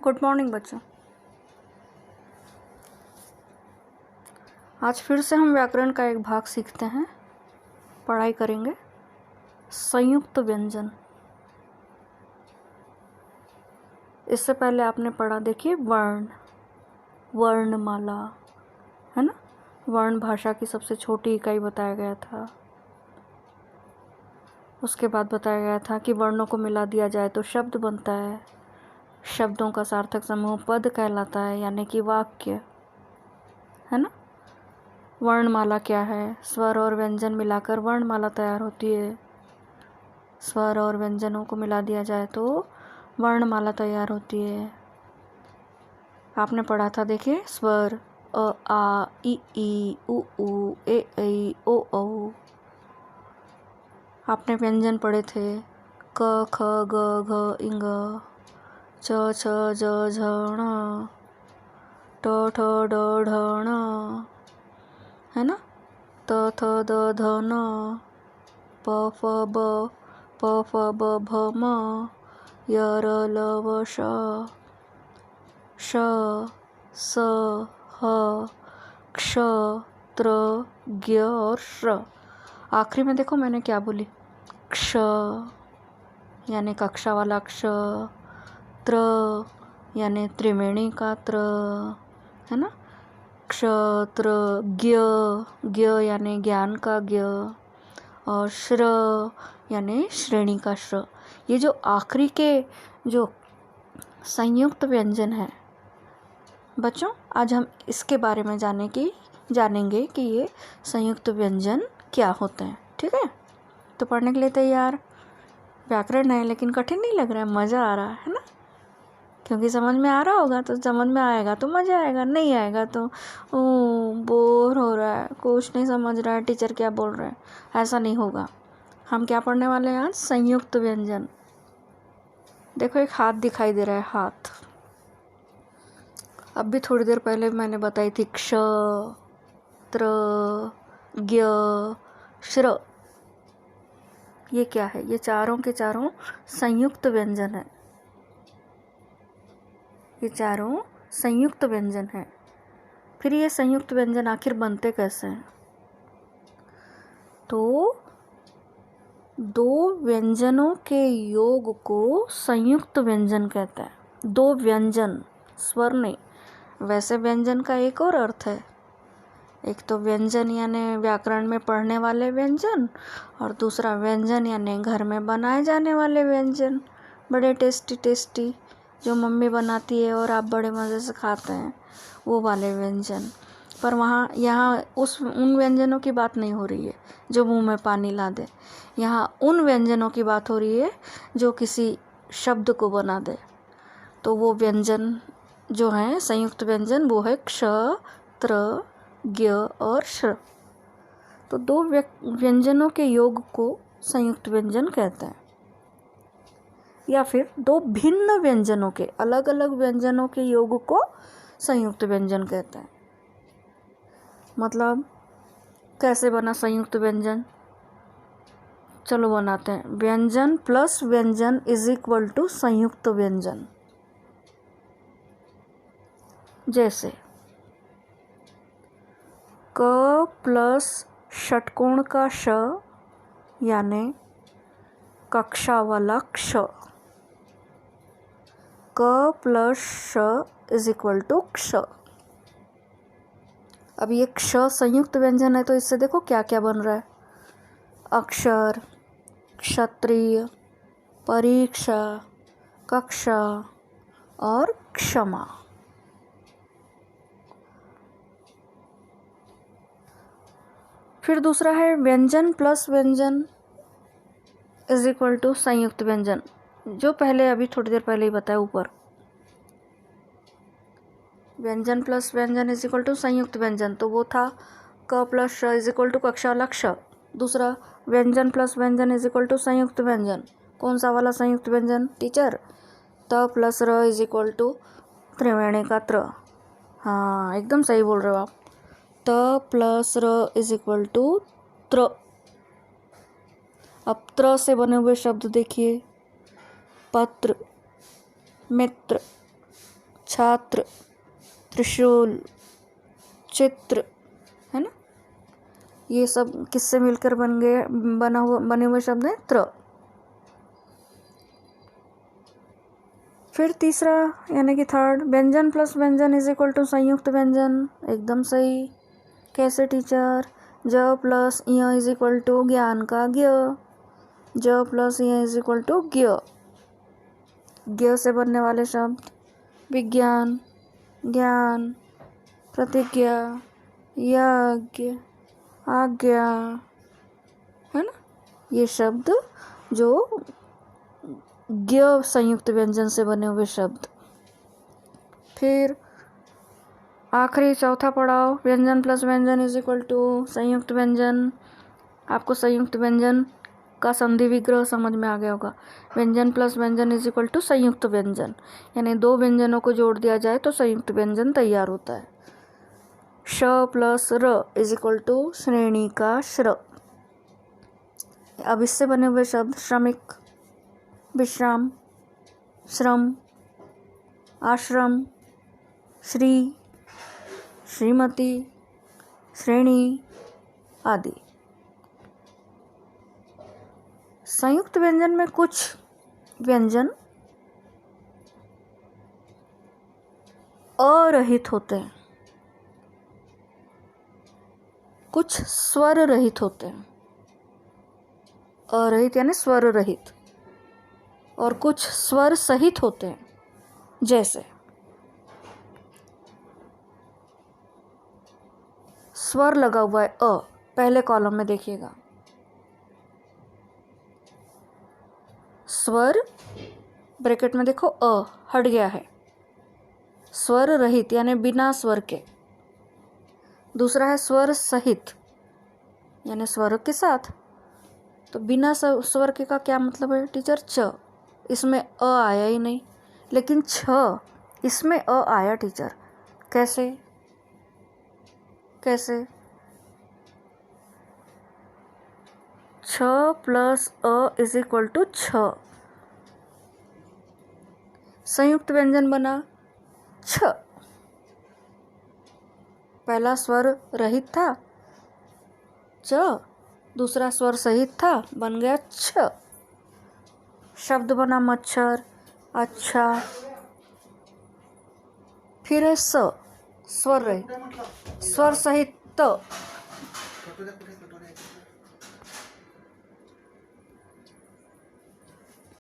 Good morning बच्चों। आज फिर से हम व्याकरण का एक भाग सीखते हैं, पढ़ाई करेंगे। संयुक्त व्यंजन। इससे पहले आपने पढ़ा, देखिए, वर्ण, वर्णमाला, है ना। वर्ण भाषा की सबसे छोटी इकाई बताया गया था। उसके बाद बताया गया था कि वर्णों को मिला दिया जाए तो शब्द बनता है। शब्दों का सार्थक समूह पद कहलाता है, यानी कि वाक्य, है ना। वर्णमाला क्या है? स्वर और व्यंजन मिलाकर वर्णमाला तैयार होती है। स्वर और व्यंजनों को मिला दिया जाए तो वर्णमाला तैयार होती है। आपने पढ़ा था, देखिए, स्वर अ आ इ ई उ ऊ ए ऐ ओ औ। आपने व्यंजन पढ़े थे, क ख ग घ इंग, च छ ज झ ण, ट ठ ड ढ ण, है ना। त थ द ध न, प फ ब भ म, य र ल व श, श स ह क्ष त्र ज्ञ और श्र। आखिरी में देखो मैंने क्या बोली, क्ष यानी कक्षा वाला क्ष, त्र यानी त्रिवेणी का त्र, है ना। क्षत्र ज्ञ, ज्ञ यानी ज्ञान का ज्ञ, और श्र यानी श्रेणी का श्र। ये जो आखिरी के जो संयुक्त व्यंजन है बच्चों, आज हम इसके बारे में जानेंगे कि ये संयुक्त व्यंजन क्या होते हैं। ठीक है, तो पढ़ने के लिए तैयार। व्याकरण है लेकिन कठिन नहीं लग रहा है, मज़ा आ रहा है ना। क्योंकि समझ में आ रहा होगा तो समझ में आएगा तो मज़ा आएगा, नहीं आएगा तो बोर हो रहा है, कुछ नहीं समझ रहा है, टीचर क्या बोल रहे हैं, ऐसा नहीं होगा। हम क्या पढ़ने वाले हैं आज? संयुक्त व्यंजन। देखो, एक हाथ दिखाई दे रहा है, हाथ। अब भी थोड़ी देर पहले मैंने बताई थी, क्ष त्र ज्ञ श्र। ये क्या है? ये चारों के चारों संयुक्त व्यंजन है। ये चारों संयुक्त व्यंजन है। फिर ये संयुक्त व्यंजन आखिर बनते कैसे हैं? तो दो व्यंजनों के योग को संयुक्त व्यंजन कहते हैं। दो व्यंजन, स्वर नहीं। वैसे व्यंजन का एक और अर्थ है, एक तो व्यंजन यानी व्याकरण में पढ़ने वाले व्यंजन, और दूसरा व्यंजन यानी घर में बनाए जाने वाले व्यंजन, बड़े टेस्टी टेस्टी जो मम्मी बनाती है और आप बड़े मज़े से खाते हैं, वो वाले व्यंजन। पर यहाँ उन व्यंजनों की बात नहीं हो रही है जो मुंह में पानी ला दे। यहाँ उन व्यंजनों की बात हो रही है जो किसी शब्द को बना दे। तो वो व्यंजन जो हैं संयुक्त व्यंजन, वो है क्ष त्र ज्ञ और श्र। तो दो व्यंजनों के योग को संयुक्त व्यंजन कहते हैं। या फिर दो भिन्न व्यंजनों के, अलग अलग व्यंजनों के योग को संयुक्त व्यंजन कहते हैं। मतलब कैसे बना संयुक्त व्यंजन? चलो बनाते हैं। व्यंजन प्लस व्यंजन इज इक्वल टू संयुक्त व्यंजन। जैसे क प्लस षटकोण का श यानी कक्षा वाला क्ष। क प्लस श इज इक्वल टू क्ष। अब ये क्ष संयुक्त व्यंजन है तो इससे देखो क्या क्या बन रहा है। अक्षर, क्षत्रिय, परीक्षा, कक्षा और क्षमा। फिर दूसरा है व्यंजन प्लस व्यंजन इज इक्वल टू संयुक्त व्यंजन, जो पहले अभी थोड़ी देर पहले ही बताया ऊपर। व्यंजन प्लस व्यंजन इज इक्वल टू संयुक्त व्यंजन, तो वो था क प्लस श इज इक्वल टू कक्षा वाला क्ष। दूसरा व्यंजन प्लस व्यंजन इज इक्वल टू संयुक्त व्यंजन, कौन सा वाला संयुक्त व्यंजन टीचर? त प्लस र इज इक्वल टू त्रिवेणी का त्र। हाँ, एकदम सही बोल रहे हो आप। त प्लस र इज इक्वल टू त्र। अब त्र से बने हुए शब्द देखिए, पत्र, मित्र, छात्र, त्रिशूल, चित्र, है ना। ये सब किससे मिलकर बने हुए शब्द हैं? त्र। फिर तीसरा यानी कि थर्ड, व्यंजन प्लस व्यंजन इज इक्वल टू संयुक्त व्यंजन। एकदम सही। कैसे टीचर? ज प्लस य इज इक्वल टू ज्ञान का ज्ञ। ज प्लस य इज इक्वल टू ज्ञ। ज्ञ से बनने वाले शब्द विज्ञान, ज्ञान, प्रतिज्ञा, यज्ञ, आज्ञा, है ना। ये शब्द जो ज्ञ संयुक्त व्यंजन से बने हुए शब्द। फिर आखिरी चौथा पढ़ाओ, व्यंजन प्लस व्यंजन इज इक्वल टू संयुक्त व्यंजन। आपको संयुक्त व्यंजन का संधि विग्रह समझ में आ गया होगा। व्यंजन प्लस व्यंजन इज इक्वल टू संयुक्त व्यंजन, यानी दो व्यंजनों को जोड़ दिया जाए तो संयुक्त व्यंजन तैयार होता है। श प्लस र इज इक्वल टू श्रेणी का श्र। अब इससे बने हुए शब्द श्रमिक, विश्राम, श्रम, आश्रम, श्री, श्रीमती, श्रेणी आदि। संयुक्त व्यंजन में कुछ व्यंजन अरहित होते हैं, कुछ स्वर रहित होते हैं। अरहित यानी स्वर रहित, और कुछ स्वर सहित होते हैं। जैसे स्वर लगा हुआ है अ, पहले कॉलम में देखिएगा। स्वर ब्रैकेट में देखो अ हट गया है। स्वर रहित यानी बिना स्वर के। दूसरा है स्वर सहित यानी स्वर के साथ। तो बिना स्वर के का क्या मतलब है टीचर? च, इसमें अ आया ही नहीं, लेकिन छ इसमें अ आया टीचर। कैसे कैसे? छ प्लस अ इज इक्वल टू छ। संयुक्त व्यंजन बना छ। पहला स्वर रहित था च, दूसरा स्वर सहित था, बन गया छ। शब्द बना मच्छर, अच्छा। फिर है स, स्वर रहित, स्वर सहित त,